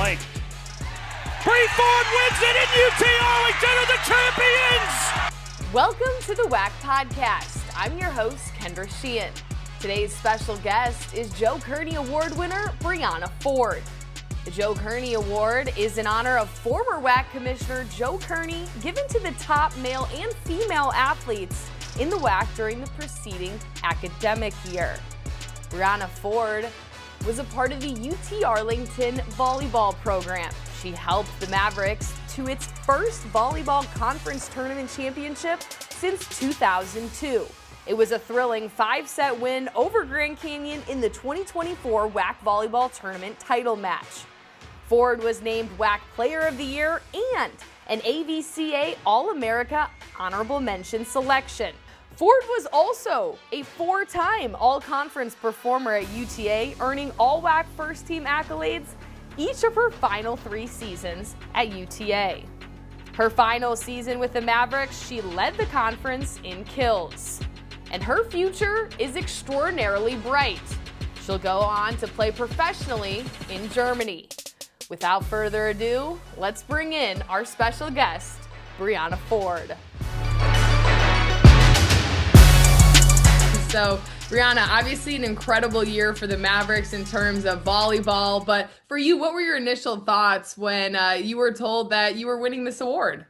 Lake. Bree Ford wins it, and UTA Arlington are the champions! Welcome to the WAC Podcast. I'm your host, Kendra Sheehan. Today's special guest is Joe Kearney Award winner, Brianna Ford. The Joe Kearney Award is in honor of former WAC Commissioner Joe Kearney, given to the top male and female athletes in the WAC during the preceding academic year. Brianna Ford was a part of the UT Arlington volleyball program. She helped the Mavericks to its first volleyball conference tournament championship since 2002. It was a thrilling 5-set win over Grand Canyon in the 2024 WAC volleyball tournament title match. Ford was named WAC Player of the Year and an AVCA All-America Honorable Mention selection. Ford was also a 4-time All-Conference performer at UTA, earning all WAC first-team accolades each of her final 3 seasons at UTA. Her final season with the Mavericks, she led the conference in kills. And her future is extraordinarily bright. She'll go on to play professionally in Germany. Without further ado, let's bring in our special guest, Brianna Ford. So, Brianna, obviously an incredible year for the Mavericks in terms of volleyball, but for you, what were your initial thoughts when you were told that you were winning this award?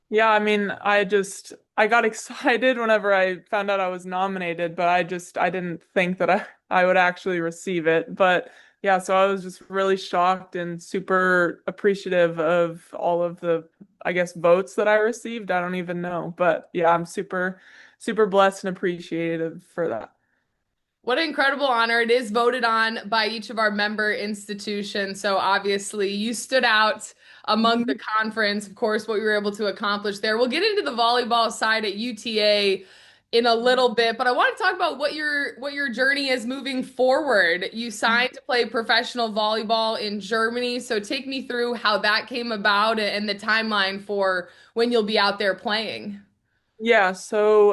Yeah, I mean, I got excited whenever I found out I was nominated, but I didn't think that I would actually receive it. But yeah, so I was just really shocked and super appreciative of all of the, I guess, votes that I received. I don't even know. But yeah, I'm super, super blessed and appreciative for that. What an incredible honor. It is voted on by each of our member institutions. So obviously you stood out among the conference, of course, what you were able to accomplish there. We'll get into the volleyball side at UTA in a little bit, but I want to talk about what your journey is moving forward. You signed to play professional volleyball in Germany. So take me through how that came about and the timeline for when you'll be out there playing. Yeah, so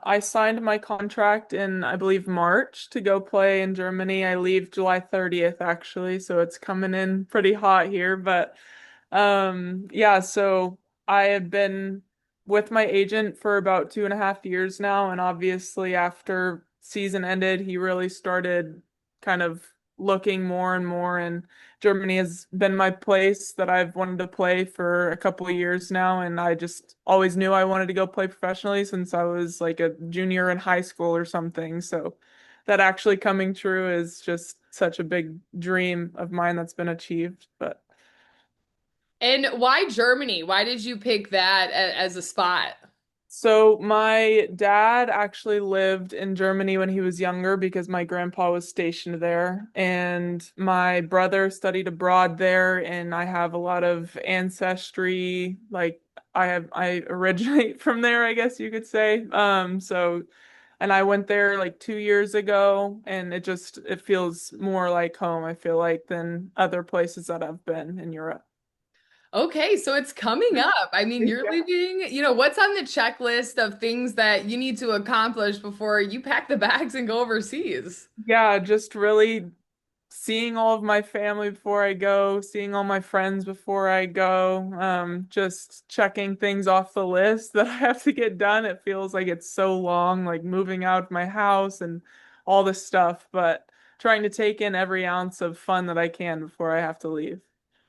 I signed my contract in, I believe, March to go play in Germany. I leave July 30th, actually, so it's coming in pretty hot here. But yeah, so I have been with my agent for about 2.5 years now, and obviously after season ended, he really started kind of looking more and more, and Germany has been my place that I've wanted to play for a couple of years now, and I just always knew I wanted to go play professionally since I was like a junior in high school or something. So that actually coming true is just such a big dream of mine that's been achieved. And why Germany? Why did you pick that as a spot? So my dad actually lived in Germany when he was younger because my grandpa was stationed there, and my brother studied abroad there, and I have a lot of ancestry, like I originate from there, I guess you could say. And I went there like 2 years ago, and it feels more like home, I feel like, than other places that I've been in Europe. Okay, so it's coming up. I mean, you're leaving, what's on the checklist of things that you need to accomplish before you pack the bags and go overseas? Yeah, just really seeing all of my family before I go, seeing all my friends before I go, just checking things off the list that I have to get done. It feels like it's so long, like moving out of my house and all this stuff, but trying to take in every ounce of fun that I can before I have to leave.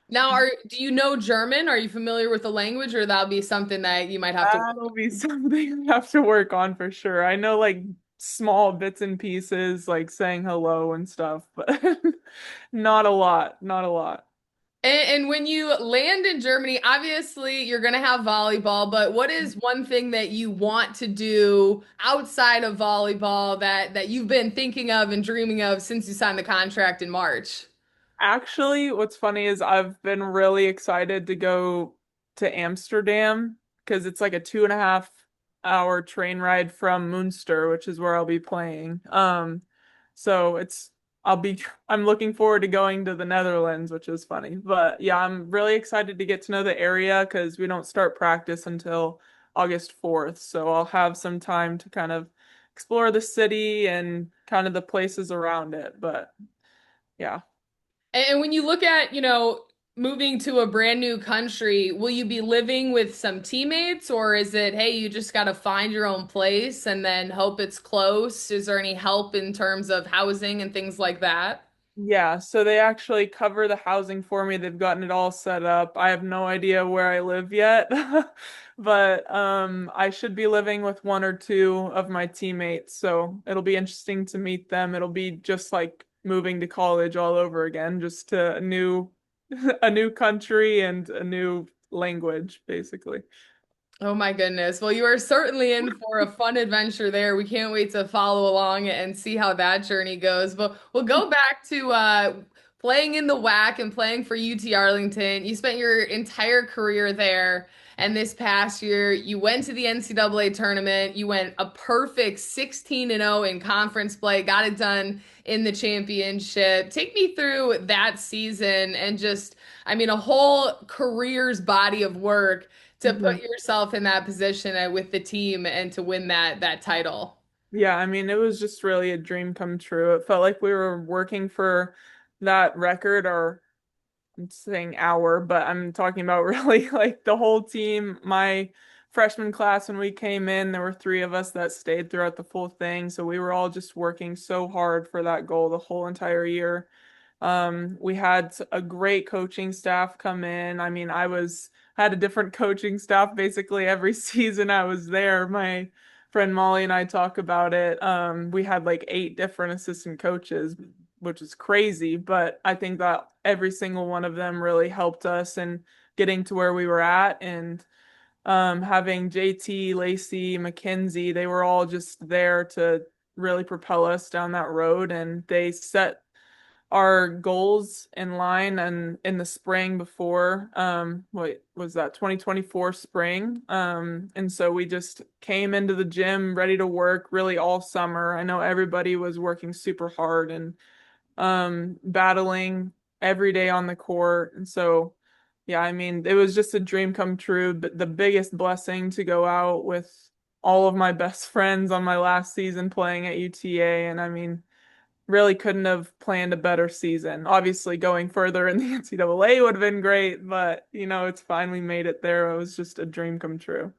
Now, do you know German? Are you familiar with the language, or that'll be something that you might have to? That'll be something I have to work on for sure. I know like small bits and pieces, like saying hello and stuff, but not a lot, not a lot. And when you land in Germany, obviously you're going to have volleyball, but what is one thing that you want to do outside of volleyball that you've been thinking of and dreaming of since you signed the contract in March? Actually, what's funny is I've been really excited to go to Amsterdam because it's like a 2.5 hour train ride from Münster, which is where I'll be playing. So I'm looking forward to going to the Netherlands, which is funny. But yeah, I'm really excited to get to know the area because we don't start practice until August 4th. So I'll have some time to kind of explore the city and kind of the places around it. But yeah. And when you look at, moving to a brand new country, will you be living with some teammates or is it, hey, you just got to find your own place and then hope it's close? Is there any help in terms of housing and things like that? Yeah, so they actually cover the housing for me. They've gotten it all set up. I have no idea where I live yet, but I should be living with one or two of my teammates, so it'll be interesting to meet them. It'll be just like moving to college all over again, just to a new a new country and a new language, basically. Oh my goodness. Well, you are certainly in for a fun adventure there. We can't wait to follow along and see how that journey goes. But we'll go back to playing in the WAC and playing for UT Arlington. You spent your entire career there. And this past year, you went to the NCAA tournament. You went a perfect 16-0 in conference play, got it done in the championship. Take me through that season and just, I mean, a whole career's body of work to Mhm. put yourself in that position with the team and to win that title. Yeah, I mean, it was just really a dream come true. It felt like we were working for that record, or I'm saying our, but I'm talking about really like the whole team. My freshman class, when we came in, there were three of us that stayed throughout the full thing. So we were all just working so hard for that goal the whole entire year. We had a great coaching staff come in. I mean, had a different coaching staff basically every season I was there. My friend Molly and I talk about it. We had like eight different assistant coaches, which is crazy, but I think that every single one of them really helped us in getting to where we were at. And having JT, Lacey, Mackenzie, they were all just there to really propel us down that road. And they set our goals in line and in the spring before what was that 2024 spring, and so we just came into the gym ready to work really all summer. I know everybody was working super hard and battling every day on the court. And so yeah, I mean, it was just a dream come true, but the biggest blessing to go out with all of my best friends on my last season playing at UTA. And I mean, really couldn't have planned a better season. Obviously, going further in the NCAA would have been great, but it's fine. We made it there. It was just a dream come true.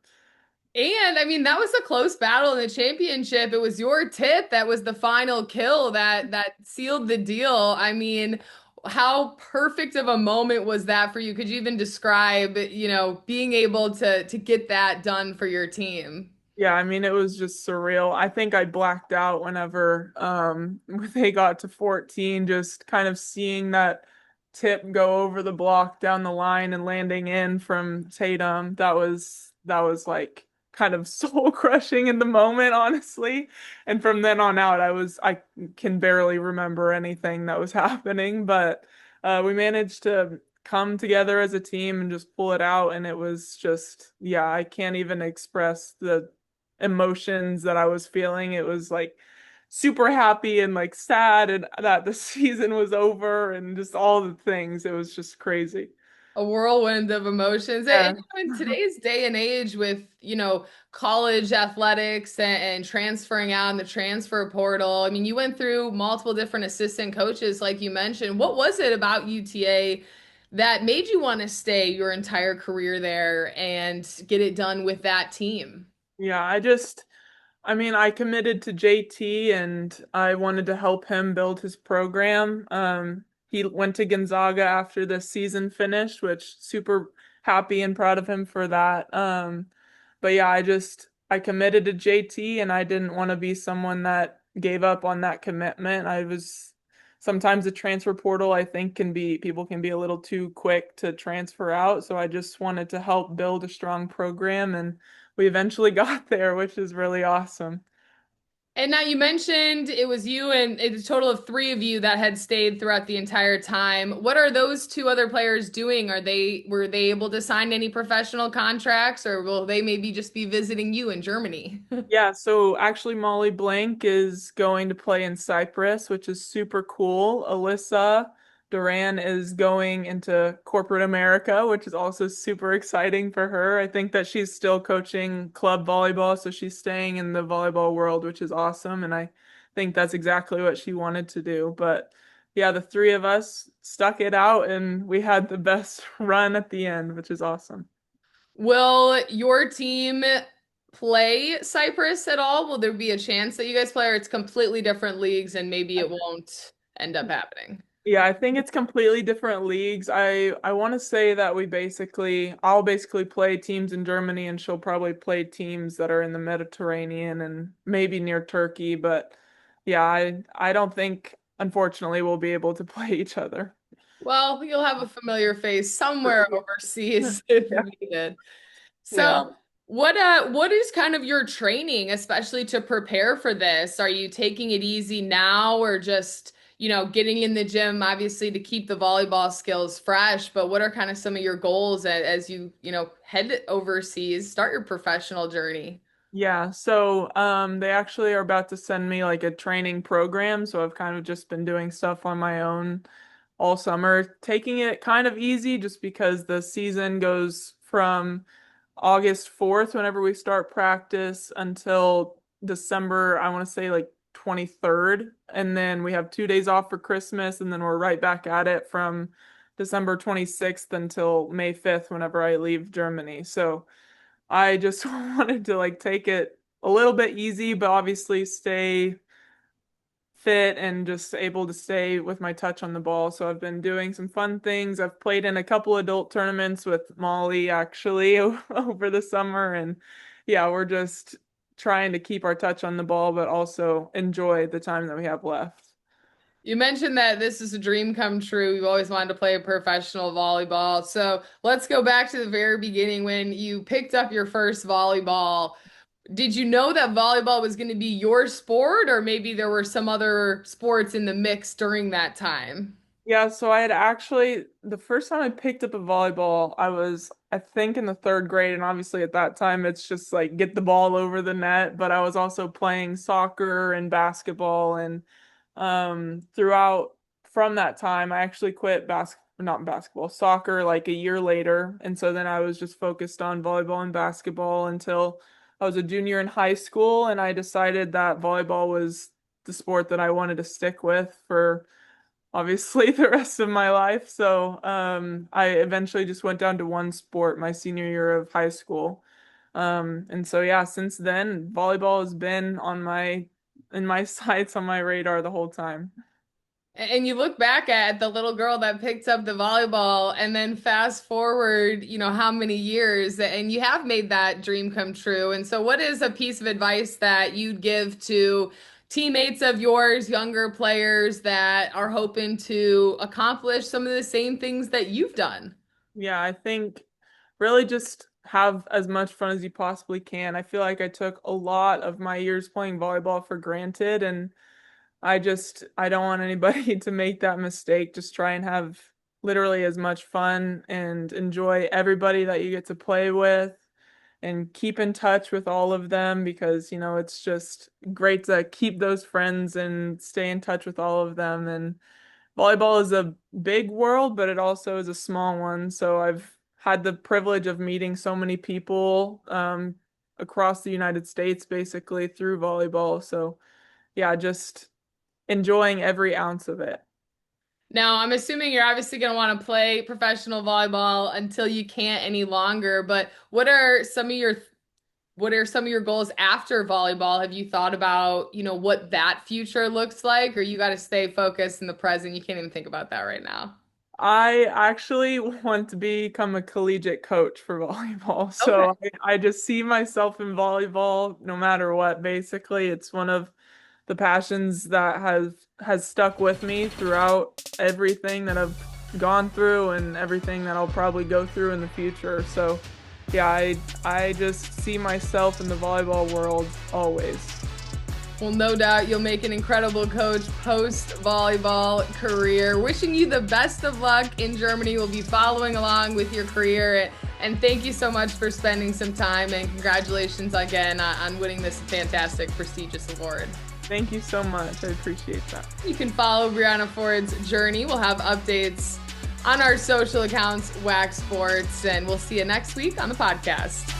And I mean, that was a close battle in the championship. It was your tip that was the final kill that sealed the deal. I mean, how perfect of a moment was that for you? Could you even describe, being able to get that done for your team? Yeah, I mean, it was just surreal. I think I blacked out whenever they got to 14, just kind of seeing that tip go over the block down the line and landing in from Tatum. That was like kind of soul crushing in the moment, honestly. And from then on out, I can barely remember anything that was happening, but we managed to come together as a team and just pull it out. And it was just, yeah, I can't even express the emotions that I was feeling. It was like super happy and like sad and that the season was over and just all the things. It was just crazy. A whirlwind of emotions. And, Yeah. in today's day and age with, college athletics and transferring out in the transfer portal, I mean, you went through multiple different assistant coaches, like you mentioned. What was it about UTA that made you want to stay your entire career there and get it done with that team? Yeah, I mean, I committed to JT and I wanted to help him build his program. He went to Gonzaga after the season finished, which super happy and proud of him for that. But yeah, I committed to JT and I didn't want to be someone that gave up on that commitment. Sometimes the transfer portal, I think, people can be a little too quick to transfer out. So I just wanted to help build a strong program, and we eventually got there, which is really awesome. And now you mentioned it was you and a total of three of you that had stayed throughout the entire time. What are those two other players doing? Were they able to sign any professional contracts, or will they maybe just be visiting you in Germany? Yeah, so actually Molly Blank is going to play in Cyprus, which is super cool. Alyssa Duran is going into corporate America, which is also super exciting for her. I think that she's still coaching club volleyball, so she's staying in the volleyball world, which is awesome. And I think that's exactly what she wanted to do. But yeah, the three of us stuck it out and we had the best run at the end, which is awesome. Will your team play Cyprus at all? Will there be a chance that you guys play, or it's completely different leagues and maybe it won't end up happening? Yeah, I think it's completely different leagues. I want to say that I'll basically play teams in Germany and she'll probably play teams that are in the Mediterranean and maybe near Turkey, but yeah, I don't think unfortunately we'll be able to play each other. Well, you'll have a familiar face somewhere overseas if Yeah. needed. Yeah. So, what is kind of your training, especially to prepare for this? Are you taking it easy now or just, getting in the gym, obviously to keep the volleyball skills fresh, but what are kind of some of your goals as you, head overseas, start your professional journey? Yeah, so they actually are about to send me like a training program, so I've kind of just been doing stuff on my own all summer, taking it kind of easy just because the season goes from August 4th whenever we start practice until December, I want to say like 23rd, and then we have 2 days off for Christmas and then we're right back at it from December 26th until May 5th whenever I leave Germany. So I just wanted to like take it a little bit easy, but obviously stay fit and just able to stay with my touch on the ball. So I've been doing some fun things. I've played in a couple adult tournaments with Molly actually over the summer. And yeah, we're just trying to keep our touch on the ball, but also enjoy the time that we have left. You mentioned that this is a dream come true. You've always wanted to play professional volleyball. So let's go back to the very beginning when you picked up your first volleyball. Did you know that volleyball was going to be your sport, or maybe there were some other sports in the mix during that time? Yeah, so I had actually, the first time I picked up a volleyball, I was, I think, in the third grade. And obviously at that time, it's just like get the ball over the net. But I was also playing soccer and basketball. And throughout from that time, I actually quit not basketball, soccer like a year later. And so then I was just focused on volleyball and basketball until I was a junior in high school. And I decided that volleyball was the sport that I wanted to stick with for obviously the rest of my life. So I eventually just went down to one sport my senior year of high school. And so yeah, since then, volleyball has been in my sights on my radar the whole time. And you look back at the little girl that picked up the volleyball and then fast forward, how many years, and you have made that dream come true. And so what is a piece of advice that you'd give to teammates of yours, younger players that are hoping to accomplish some of the same things that you've done? Yeah, I think really just have as much fun as you possibly can. I feel like I took a lot of my years playing volleyball for granted, and I don't want anybody to make that mistake. Just try and have literally as much fun and enjoy everybody that you get to play with and keep in touch with all of them because, it's just great to keep those friends and stay in touch with all of them. And volleyball is a big world, but it also is a small one. So I've had the privilege of meeting so many people across the United States basically through volleyball. So yeah, just enjoying every ounce of it. Now, I'm assuming you're obviously going to want to play professional volleyball until you can't any longer, but what are some of your goals after volleyball? Have you thought about, what that future looks like, or you got to stay focused in the present? You can't even think about that right now. I actually want to become a collegiate coach for volleyball. Okay. So I just see myself in volleyball no matter what, basically. It's one of the passions that has stuck with me throughout everything that I've gone through and everything that I'll probably go through in the future. So yeah, I just see myself in the volleyball world always. Well, no doubt you'll make an incredible coach post-volleyball career. Wishing you the best of luck in Germany. We'll be following along with your career. And thank you so much for spending some time, and congratulations again on winning this fantastic, prestigious award. Thank you so much. I appreciate that. You can follow Brianna Ford's journey. We'll have updates on our social accounts, WAC Sports, and we'll see you next week on the podcast.